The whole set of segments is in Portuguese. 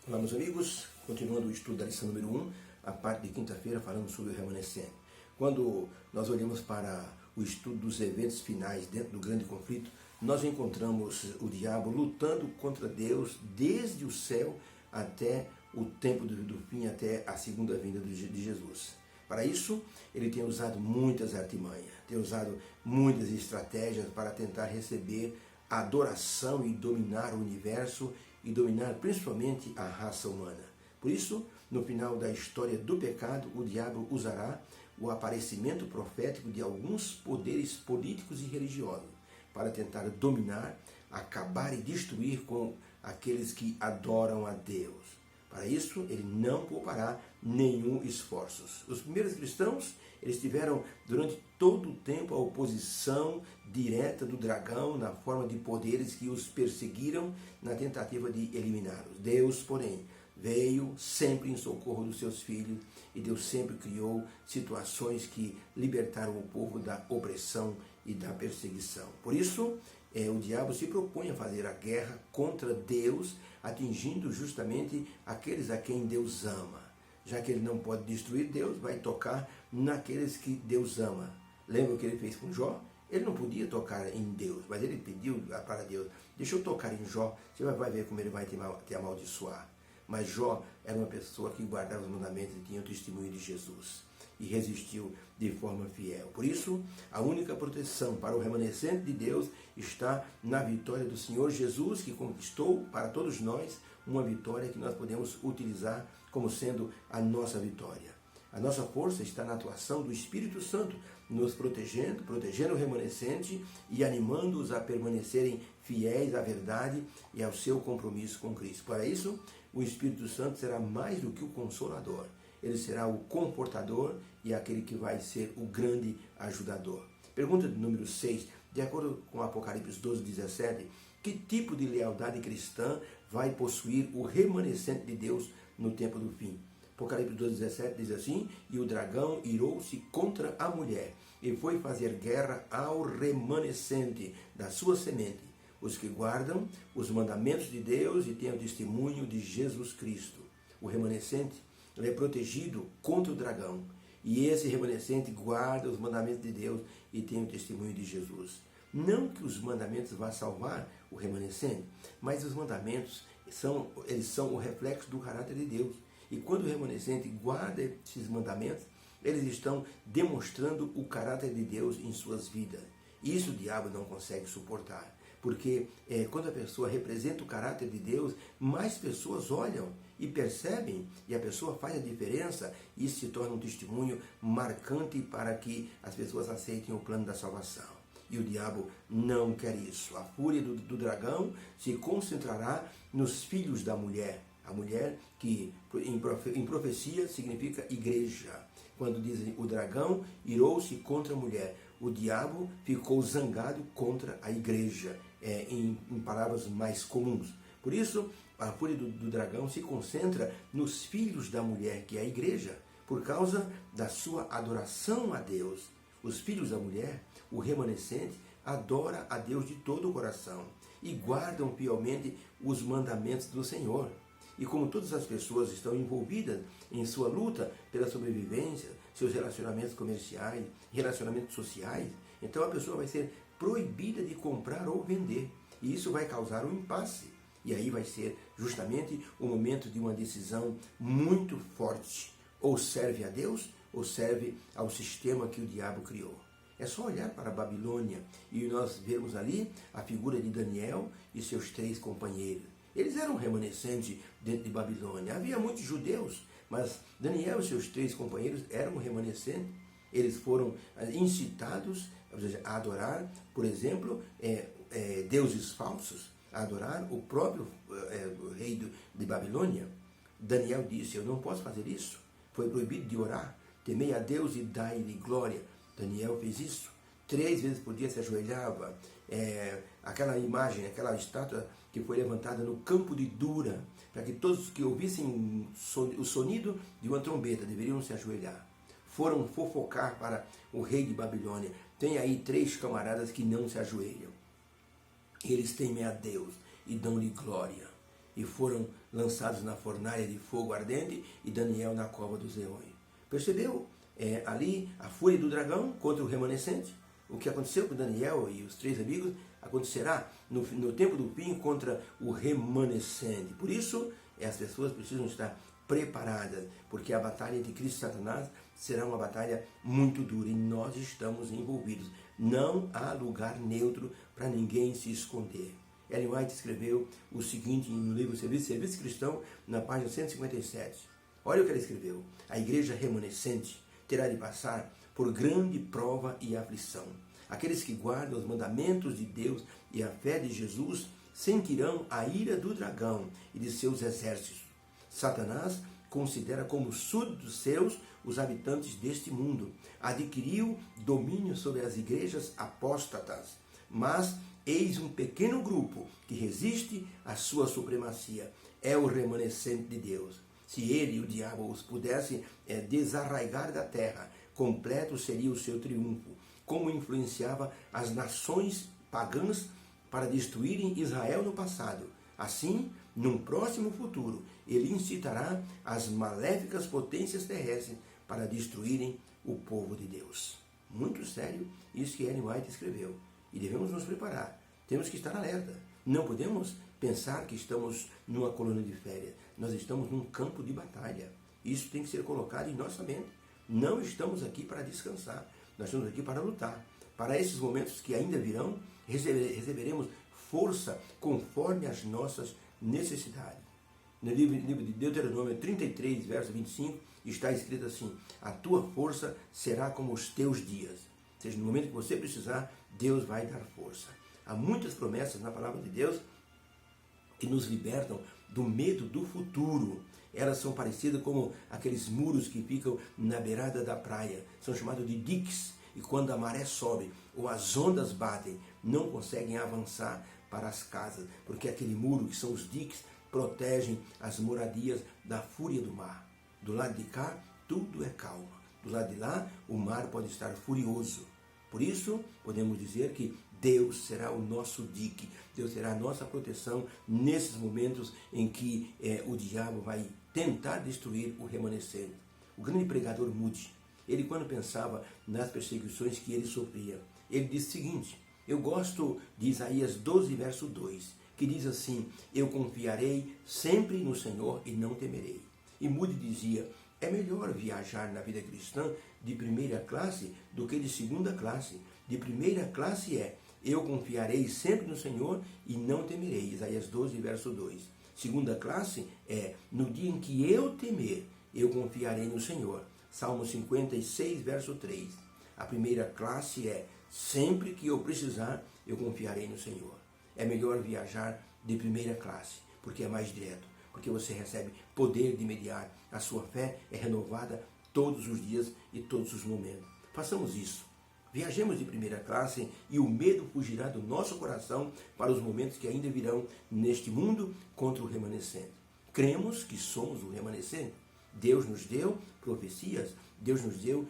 Olá, meus amigos, continuando o estudo da lição número 1, a parte de quinta-feira falando sobre o remanescente. Quando nós olhamos para o estudo dos eventos finais dentro do grande conflito, nós encontramos o diabo lutando contra Deus desde o céu até o tempo do fim, até a segunda vinda de Jesus. Para isso, ele tem usado muitas artimanhas, tem usado muitas estratégias para tentar receber a adoração e dominar o universo e dominar principalmente a raça humana. Por isso, no final da história do pecado, o diabo usará o aparecimento profético de alguns poderes políticos e religiosos para tentar dominar, acabar e destruir com aqueles que adoram a Deus. Para isso, ele não poupará nenhum esforço. Os primeiros cristãos, eles tiveram durante todo o tempo a oposição direta do dragão na forma de poderes que os perseguiram na tentativa de eliminá-los. Deus, porém, veio sempre em socorro dos seus filhos e Deus sempre criou situações que libertaram o povo da opressão e da perseguição. Por isso, o diabo se propõe a fazer a guerra contra Deus, atingindo justamente aqueles a quem Deus ama. Já que ele não pode destruir Deus, vai tocar naqueles que Deus ama. Lembra o que ele fez com Jó? Ele não podia tocar em Deus, mas ele pediu para Deus: deixa eu tocar em Jó, você vai ver como ele vai te amaldiçoar. Mas Jó era uma pessoa que guardava os mandamentos e tinha o testemunho de Jesus e resistiu de forma fiel. Por isso, a única proteção para o remanescente de Deus está na vitória do Senhor Jesus, que conquistou para todos nós uma vitória que nós podemos utilizar como sendo a nossa vitória. A nossa força está na atuação do Espírito Santo, nos protegendo o remanescente e animando-os a permanecerem fiéis à verdade e ao seu compromisso com Cristo. Para isso, o Espírito Santo será mais do que o Consolador. Ele será o confortador e aquele que vai ser o grande ajudador. Pergunta número 6, de acordo com Apocalipse 12:17, que tipo de lealdade cristã vai possuir o remanescente de Deus no tempo do fim? Apocalipse 12:17 diz assim: e o dragão irou-se contra a mulher e foi fazer guerra ao remanescente da sua semente, os que guardam os mandamentos de Deus e têm o testemunho de Jesus Cristo. O remanescente é protegido contra o dragão. E esse remanescente guarda os mandamentos de Deus e tem o testemunho de Jesus. Não que os mandamentos vá salvar o remanescente, mas os mandamentos são o reflexo do caráter de Deus. E quando o remanescente guarda esses mandamentos, eles estão demonstrando o caráter de Deus em suas vidas. Isso o diabo não consegue suportar. Porque quando a pessoa representa o caráter de Deus, mais pessoas olham e percebem, e a pessoa faz a diferença, e isso se torna um testemunho marcante para que as pessoas aceitem o plano da salvação. E o diabo não quer isso. A fúria do dragão se concentrará nos filhos da mulher. A mulher que em profecia significa igreja. Quando dizem o dragão irou-se contra a mulher, o diabo ficou zangado contra a igreja, em palavras mais comuns. Por isso, a fúria do dragão se concentra nos filhos da mulher, que é a igreja, por causa da sua adoração a Deus. Os filhos da mulher, o remanescente, adora a Deus de todo o coração e guardam fielmente os mandamentos do Senhor. E como todas as pessoas estão envolvidas em sua luta pela sobrevivência, seus relacionamentos comerciais, relacionamentos sociais, então a pessoa vai ser proibida de comprar ou vender. E isso vai causar um impasse. E aí vai ser justamente o momento de uma decisão muito forte. Ou serve a Deus, ou serve ao sistema que o diabo criou. É só olhar para a Babilônia e nós vemos ali a figura de Daniel e seus 3 companheiros. Eles eram remanescentes dentro de Babilônia. Havia muitos judeus, mas Daniel e seus 3 companheiros eram remanescentes. Eles foram incitados a adorar, por exemplo, deuses falsos, a adorar o próprio rei de Babilônia. Daniel disse: eu não posso fazer isso. Foi proibido de orar. Temei a Deus e dai-lhe glória. Daniel fez isso. 3 vezes por dia se ajoelhava. Aquela imagem, aquela estátua que foi levantada no campo de Dura, para que todos que ouvissem o sonido de uma trombeta deveriam se ajoelhar. Foram fofocar para o rei de Babilônia. Tem aí 3 camaradas que não se ajoelham. Eles temem a Deus e dão-lhe glória. e foram lançados na fornalha de fogo ardente, e Daniel na cova dos leões. Percebeu? Ali a fúria do dragão contra o remanescente. O que aconteceu com Daniel e os 3 amigos acontecerá no tempo do fim contra o remanescente. Por isso, as pessoas precisam estar preparadas, porque a batalha entre Cristo e Satanás será uma batalha muito dura e nós estamos envolvidos. Não há lugar neutro para ninguém se esconder. Ellen White escreveu o seguinte no livro Serviço Cristão, na página 157. Olha o que ela escreveu. A igreja remanescente terá de passar por grande prova e aflição. Aqueles que guardam os mandamentos de Deus e a fé de Jesus sentirão a ira do dragão e de seus exércitos. Satanás considera como súditos seus os habitantes deste mundo. Adquiriu domínio sobre as igrejas apóstatas. Mas eis um pequeno grupo que resiste à sua supremacia. É o remanescente de Deus. Se ele, o diabo, os pudesse desarraigar da terra, completo seria o seu triunfo. Como influenciava as nações pagãs para destruírem Israel no passado. Assim, num próximo futuro, ele incitará as maléficas potências terrestres para destruírem o povo de Deus. Muito sério isso que Ellen White escreveu. E devemos nos preparar. Temos que estar alerta. Não podemos pensar que estamos numa colônia de férias. Nós estamos num campo de batalha. Isso tem que ser colocado em nossa mente. Não estamos aqui para descansar. Nós estamos aqui para lutar. Para esses momentos que ainda virão, receberemos força conforme as nossas necessidades. No livro de Deuteronômio 33, verso 25, está escrito assim: a tua força será como os teus dias. Ou seja, no momento que você precisar, Deus vai dar força. Há muitas promessas na palavra de Deus que nos libertam do medo do futuro. Elas são parecidas como aqueles muros que ficam na beirada da praia. São chamados de diques. E quando a maré sobe ou as ondas batem, não conseguem avançar para as casas, porque aquele muro, que são os diques, protegem as moradias da fúria do mar. Do lado de cá, tudo é calma. Do lado de lá, o mar pode estar furioso. Por isso, podemos dizer que Deus será o nosso dique, Deus será a nossa proteção nesses momentos em que o diabo vai tentar destruir o remanescente. O grande pregador Moody, ele quando pensava nas perseguições que ele sofria, ele disse o seguinte: eu gosto de Isaías 12, verso 2, que diz assim: eu confiarei sempre no Senhor e não temerei. E Moody dizia: é melhor viajar na vida cristã de primeira classe do que de segunda classe. De primeira classe eu confiarei sempre no Senhor e não temerei. Isaías 12, verso 2. Segunda classe no dia em que eu temer, eu confiarei no Senhor. Salmo 56, verso 3. A primeira classe sempre que eu precisar, eu confiarei no Senhor. É melhor viajar de primeira classe, porque é mais direto, porque você recebe poder de imediato. A sua fé é renovada todos os dias e todos os momentos. Façamos isso. Viajemos de primeira classe e o medo fugirá do nosso coração para os momentos que ainda virão neste mundo contra o remanescente. Cremos que somos o remanescente. Deus nos deu profecias, Deus nos deu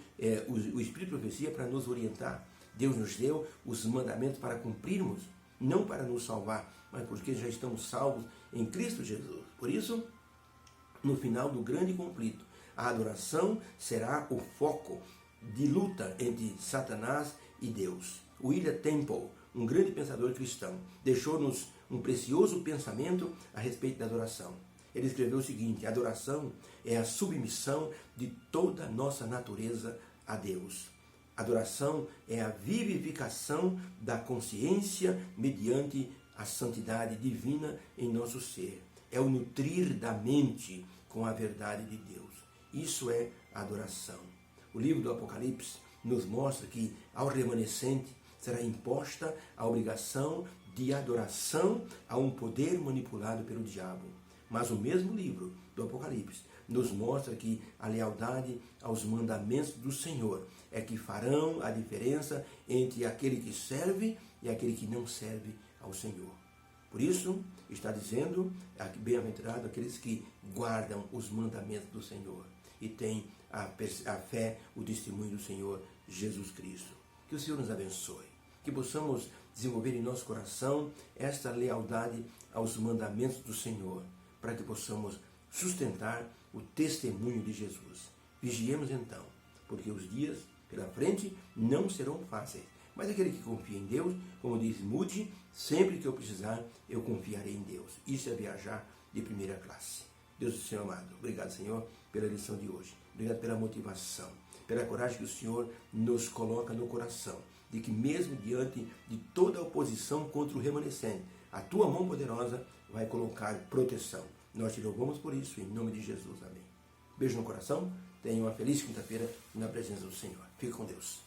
o Espírito de profecia para nos orientar. Deus nos deu os mandamentos para cumprirmos, não para nos salvar, mas porque já estamos salvos em Cristo Jesus. Por isso, no final do grande conflito, a adoração será o foco de luta entre Satanás e Deus. William Temple, um grande pensador cristão, deixou-nos um precioso pensamento a respeito da adoração. Ele escreveu o seguinte: a adoração é a submissão de toda a nossa natureza a Deus. Adoração é a vivificação da consciência mediante a santidade divina em nosso ser. É o nutrir da mente com a verdade de Deus. Isso é adoração. O livro do Apocalipse nos mostra que ao remanescente será imposta a obrigação de adoração a um poder manipulado pelo diabo. Mas o mesmo livro do Apocalipse nos mostra que a lealdade aos mandamentos do Senhor é que farão a diferença entre aquele que serve e aquele que não serve ao Senhor. Por isso, está dizendo, bem-aventurado aqueles que guardam os mandamentos do Senhor e têm a fé, o testemunho do Senhor Jesus Cristo. Que o Senhor nos abençoe, que possamos desenvolver em nosso coração esta lealdade aos mandamentos do Senhor, para que possamos sustentar o testemunho de Jesus. Vigiemos então, porque os dias pela frente não serão fáceis. Mas aquele que confia em Deus, como diz Moody, sempre que eu precisar, eu confiarei em Deus. Isso é viajar de primeira classe. Deus do Senhor amado, obrigado, Senhor, pela lição de hoje. Obrigado pela motivação, pela coragem que o Senhor nos coloca no coração, de que mesmo diante de toda a oposição contra o remanescente, a tua mão poderosa vai colocar proteção. Nós te louvamos por isso, em nome de Jesus. Amém. Beijo no coração, tenha uma feliz quinta-feira na presença do Senhor. Fique com Deus.